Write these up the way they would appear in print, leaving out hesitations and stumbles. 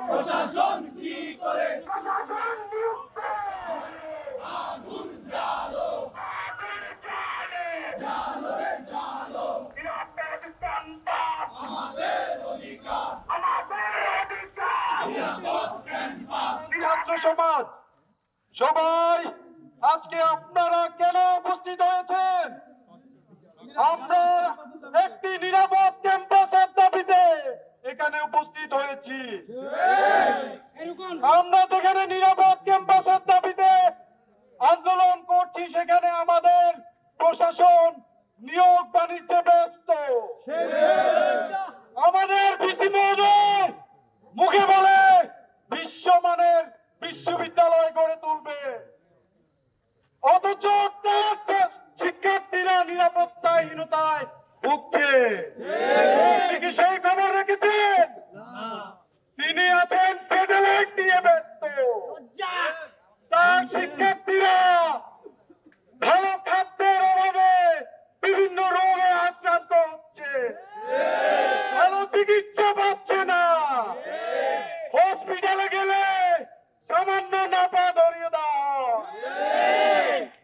প্রশাসন কি করে ছাত্র সমাজ সবাই আজকে আপনারা কেন উপস্থিত হয়েছেন? আমরা একটি নিরাপদ ক্যাম্পাসের দাবিতে এখানে উপস্থিত হয়েছি। আমরা যেখানে নিরাপদ ক্যাম্পাসের দাবিতে আন্দোলন করছি, সেখানে আমাদের প্রশাসন নিয়োগ বাণিজ্যে ব্যস্ত। আমাদের ভিসি মহোদয় মুখে বলে বিশ্বমানের বিশ্ববিদ্যালয় গড়ে তুলবে, অথচ শিক্ষার্থীরা নিরাপত্তাহীনতায় ভুগছে। সেই খবর রেখেছেন? তিনি আছেন স্যাটেলাইট দিয়ে ব্যস্ত। তার শিক্ষার্থীরা ভালো খাদ্যের অভাবে বিভিন্ন রোগে আক্রান্ত হচ্ছে, ভালো চিকিৎসা পাচ্ছে না। হসপিটালে গেলে সামান্য নাপা ধরিয়ে দাও।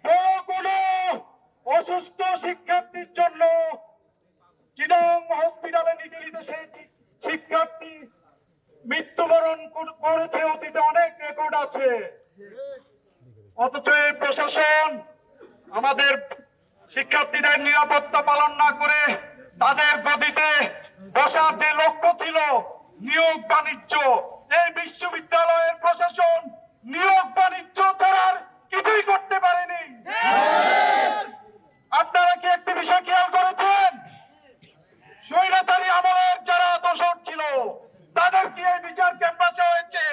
বড় কোনো অসুস্থ শিক্ষার্থীর জন্য চিটাগং হসপিটালে নিতে নিতে সেই শিক্ষার্থী মৃত্যুবরণ করেছে। অতীতে অনেক রেকর্ড আছে। অথচ এই প্রশাসন আমাদের শিক্ষার্থীদের নিরাপত্তা পালন না করে তাদের গদিতে বসার যে লক্ষ্য ছিল নিয়োগ বাণিজ্য, এই বিশ্ববিদ্যালয়ের প্রশাসন নিয়োগ বাণিজ্য ছাড়া কিছুই করতে পারেনি। আপনারা কি একটি বিষয় খেয়াল করেছেন? স্বৈরাচারী আমলের যারা দোষর ছিল তাদের কি এই বিচার ক্যাম্পাসে হয়েছে?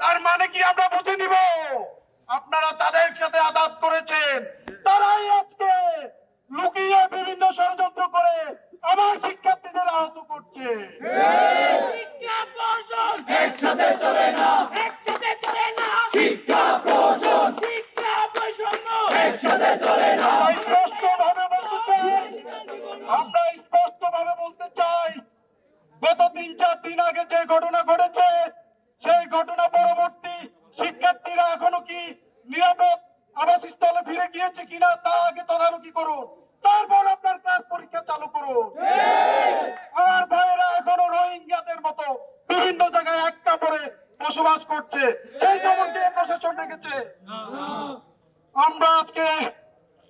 তার মানে কি আমরা বুঝে নিব আপনারা তাদের সাথে আঘাত করেছেন? তারাই আজকে লুকিয়ে বিভিন্ন ষড়যন্ত্র করে আমার শিক্ষার্থীদের আহত করছে। একসাথে চলে না, একসাথে চলে না, শিক্ষা প্রশাসন শিক্ষা বৈষম্য একসাথে চলে না। আমরা স্পষ্টভাবে বলতে চাই, গত 3-4 দিন আগে যে ঘটনা ঘটেছে, সেই ঘটনা পরবর্তী শিক্ষার্থীরা এখনো কি নিরাপদ আবাসস্থলে ফিরে গিয়েছে কিনা তা আগে তদারকি করুন, তারপর আপনার ক্লাস পরীক্ষা চালু করুন। আমার ভাইয়েরা এখনো রোহিঙ্গাদের মতো বিভিন্ন জায়গায় এক কাপড়ে বসবাস করছে, সেই খবরকে প্রশাসন রেখেছে। আমরা আজকে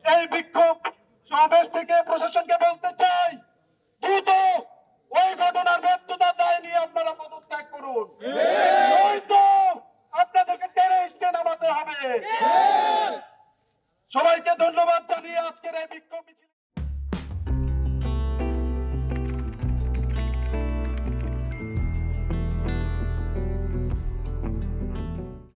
এই বিক্ষোভ সমাবেশ থেকে প্রশাসনকে বলতে চাই, দ্রুত ওই ঘটনার ব্যর্থতার দায় নিয়ে আপনারা পদত্যাগ করুন, নয়তো আপনাদেরকে টেনে স্টে নামাতে হবে। সবাইকে ধন্যবাদ জানিয়ে আজকের এই বিক্ষোভ